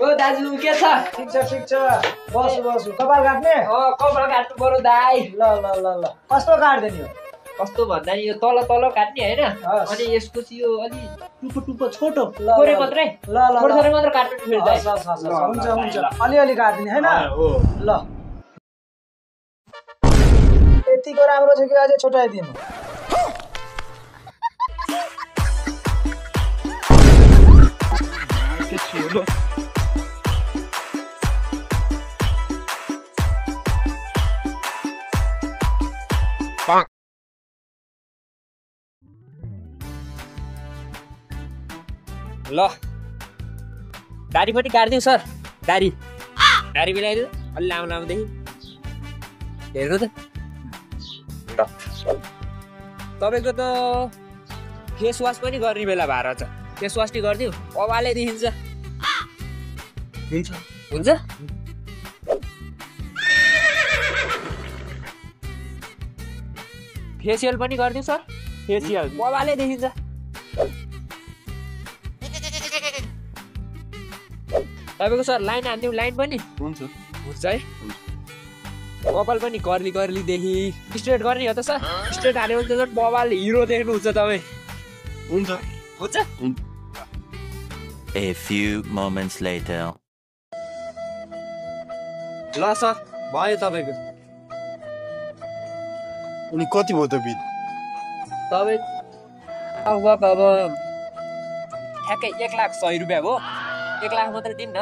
ओ दाजु के छ? ठीक छ बसु कपाल काट्ने कपाल काट्नु पर्यो दाइ। ल कस्तो काट्दिने हो? कस्तो भन्दा नि यो तल काट्ने हैन अनि यसपछि यो अलि टुप्पो छोटो थोरै मात्रै थोरै मात्र काट्नु फेरि दाइ। हुन्छ अलि काट्दिने हैन ल यतिको राम्रो छ कि अझै छोटाइदिनु? ल दारी पनि काट्दिउँ सर। दारी मिलाइदिउँ अलि लामोदेखि हेर्नु त। तपाईँको त फेस वास पनि गर्ने बेला भएर छ। फेस वास नि गरिदिउँ अवाले देखिन्छ। हुन्छ फेसियल पनि गरिदिउँ सर। फेसियल अवाले देखिन्छ। तपाईँको सर लाइन हानिदिउँ? लाइन पनि हुन्छ है। कपाल पनि कर्लीदेखि स्ट्रेट गर्ने हो त सर? स्ट्रेट हाल्यो भने त झन् बबाल हिरो देख्नुहुन्छ तपाईँ। हुन्छ A few moments later. ल सर भयो तपाईँको। अनि कति भयो त बिल? तपाईँ अब ठ्याक्कै 1,100,000 रुपियाँ भयो। 1,00,000 मात्रै दिनु न।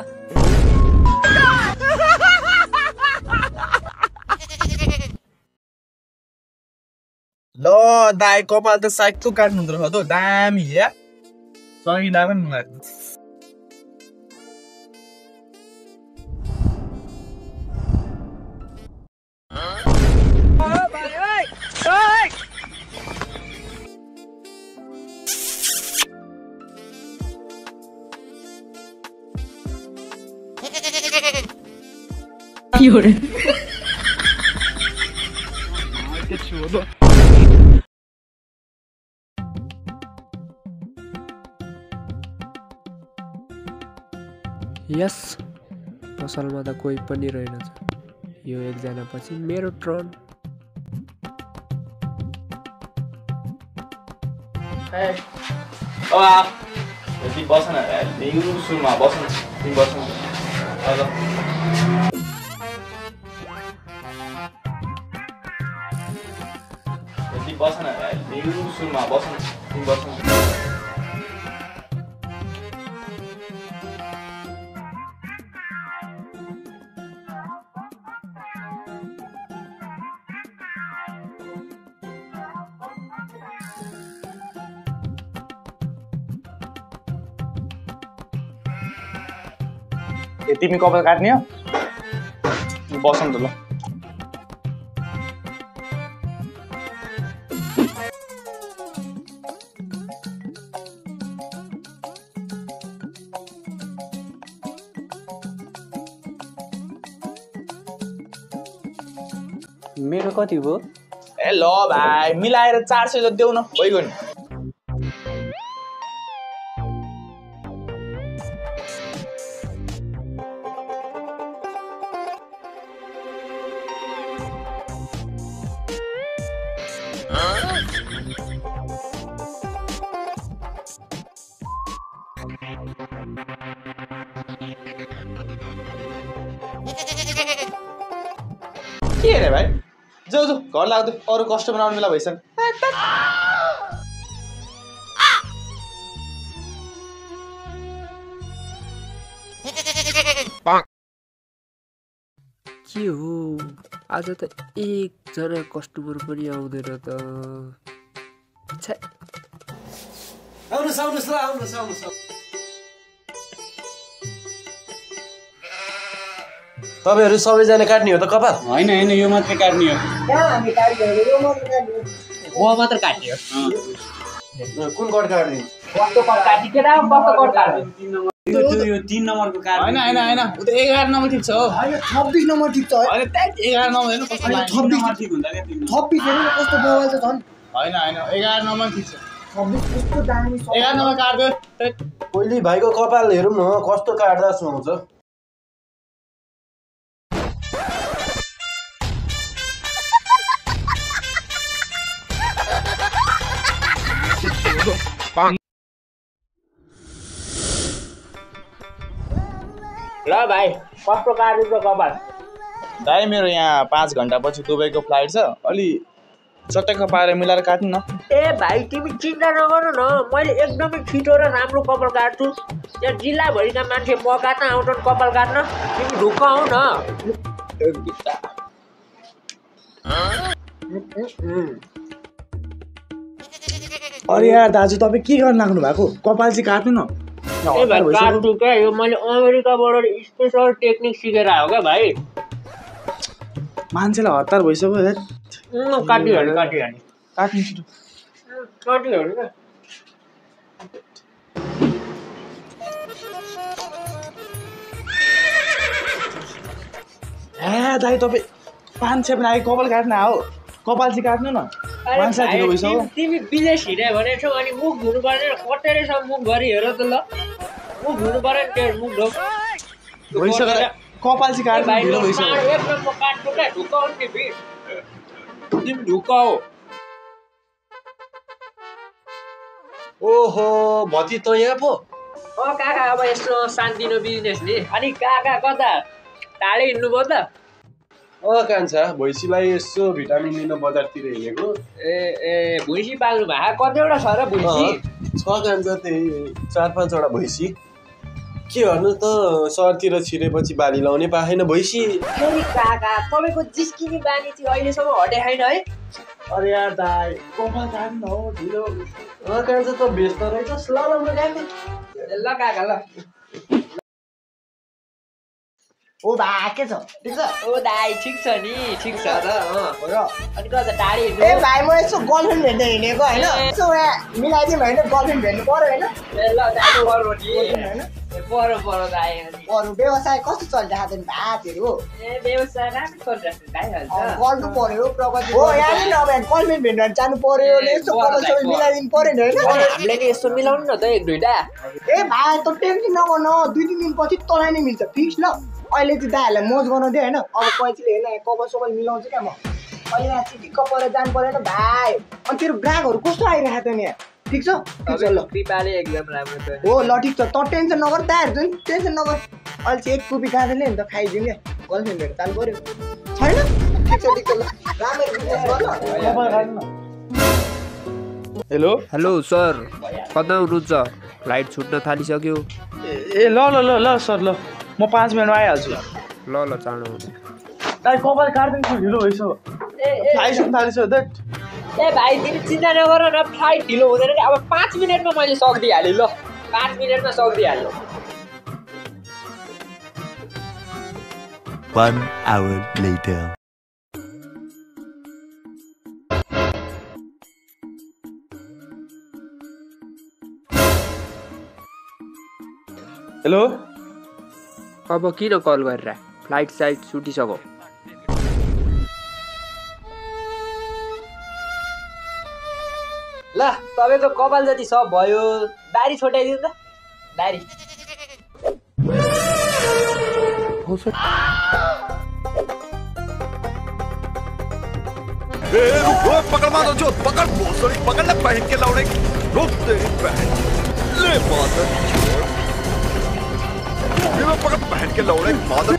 ल दाइ कपाल त साइकल काट्नु रहेछ त दामी या सही लाग्यो नि मलाई। यस पसलमा त कोही पनि रहेनछ। यो एकजना पछि मेरो ट्रन। यति बस्न सुरुमा बस्न तिमी बस्न यति बस्न सुरुमा बस्न तिमी बस्न। तिमी कपाल काट्ने हो? बस्नु त ल। मेरो कति भयो? ए ल भाइ मिलाएर 400 जति देऊ न भइगयो नि। के रे भाइ जाऊ घर लाग्दै अरू कस्टमर आउने बेला भइसक्यो। के हो आज त एकजना कस्टमर पनि आउँदैन त। आउनुहोस् तपाईहरु सबैजना काट्ने हो त कपाल? हैन यो मात्रै काट्ने हो। वो मात्र काट्ने हो। कुन कट काट्ने? कस्तो कट काट्ने केटा कस्तो कट काट्ने? यो 3 नम्बरको काट्ने। हैन उ त 11 नम्बर ठीक छ हो। हैन 26 नम्बर ठीक छ। हैन 11 नम्बर हैन कस्तो 26 नम्बर ठीक हुन्छ के 3 26 हैन कस्तो मोबाइल छ झन्। हैन 11 नम्बर ठीक छ। कस्तो दामी 11 नम्बर काट्दो पहिले भाइको कपाल हेरौँ न कस्तो काट्दा सुहाउँछ ल भाइ कस्तो काट्नु कपाल दाइ मेरो यहाँ 5 घण्टापछि दुबईको फ्लाइट छ अलि चटक्क पारेर मिलाएर काट्नु न ए भाइ तिमी चिन्ता नगर्नु न मैले एकदमै छिटो र राम्रो कपाल काट्छु यहाँ जिल्लाभरिका मान्छे म काट्न आउँछन् कपाल काट्न तिमी ढुक्क आऊ न अरे यार दाजु तपाईँ के गर्न लाग्नु भएको कपाल चाहिँ काट्नु न ए भाइ काट्छु क्या यो मैले अमेरिकाबाट स्पेसल टेक्निक सिकेर आयो क्या भाइ मान्छेलाई हतार भइसक्यो काटिहाल्नु काट्नु छिटो काटिहाल्नु क्या ए दाइ तपाईँ 5-6 पनि आयो कपाल काट्न आऊ कपाल चाहिँ काट्नु न मान्छे ढिलो भइसक्यो तिमी विदेश हिँड्यो भने छौ अनि मुख धुनु पर्ने कतै रहेछ मुख गरी हेर त ल मुख धुनु पर्यो नि त्यो मुख धो भइसक्यो कपाल चाहिँ काट्नु ढिलो भइसक्यो एक नम्बर काट्नु क्या ढुक्काउ नि तिमी ढुक्काउ ओहो भति त यहाँ पो काका अब यस्तो शान्तिनो बिजनेस नि अनि काका कता टाढै हिँड्नुभयो त कान्छा भैँसीलाई यसो भिटामिन लिन बजारतिर हिँडेको ए भुइँसी पाल्नु भएको कतिवटा छ र भुइँसी छ कान्छा त्यही 4-5 वटा भैँसी के गर्नु त सहरतिर छिरेपछि बाली लाउने पाएन भैँसी फेरि काका तपाईँको जिस्किने बानी चाहिँ अहिलेसम्म हटे छैन है अरे यार दाइ कपाल काट्नु हो ढिलो कान्छा त बेच्दा रहेछ ल ल काका ल ओ भाइ के छ ठीक छ ओ दाइ ठिक छ नि ठिक छ र अनि कता टाढी ए भाइ म यसो गर्लफ्रेन्ड भेट्न हिँडेको होइन यसो यहाँ मिलाइदिउँ होइन गर्लफ्रेन्ड भेट्नु पर्यो होइन ल दाइ पर्यो नि पर्यो दाइ अरू व्यवसाय कस्तो चलिरहेको छ भातहरू ए व्यवसाय राम्रो चलिरहेको दाइहाल्छ गर्नु पर्यो प्रगति हो यहाँ नि अब गर्लफ्रेन्ड भेट्न जानु पर्यो यसो कपाल सबै मिलाइदिनु पर्यो नि होइन हामीले नि यस्तो मिलाउनु न त एक दुईटा ए भाइ त टेन्सन नगर्नु 2-3 दिनपछि तँलाई नै मिल्छ फिक्स ल अहिले चाहिँ दाइहरूलाई मोज गर्न दियो होइन अब पैँचीले हेर्न कपाल सबै मिलाउँछु क्या म अहिले यहाँ चिटिक्क परेर जानु परेन भाइ अनि तेरो ग्राहकहरू कस्तो आइरहेको छ नि यहाँ ठिक छ ल कृपाले एकदम राम्रो छ हो ल ठिक छ त टेन्सन नगर दाइहरू चाहिँ टेन्सन नगर अहिले चाहिँ 1 कुपी गाँदैले नि त खाइदिउँ क्या गर्लफ्रेन्ड भेट जानु पर्यो छैन ठिक छ ल राम्ररी बिजनेस गर कपाल काट्नु न हेलो हेलो सर कता हुनुहुन्छ फ्लाइट छुट्न थालिसक्यो ए ल ल ल ल सर ल म 5 मिनटमा आइहाल्छु ल चाँडो दाइ कपाल काट्दैन ढिलो भइसक्यो फ्लाइट सुत्न थालिसक्यो दैट ए भाइ तिमी चिन्ता नगर न फ्लाइट ढिलो हुँदैन कि अब 5 मिनटमा मैले सक्दिहालेँ ल 5 मिनटमा सक्दिहालेँ 1 hour later. हेलो अब किन कल गरेर फ्लाइट साइट छुटिसक्यो ल तपाईँको कपाल जति सब भयो दारी छोटाइदिनु त दारी पकड़ मारो जो पकड़ भोसड़ी पकड़ ले पहन के लौड़े रोक तेरी बहन ले मादर पकड़ पहन के लौड़े मादर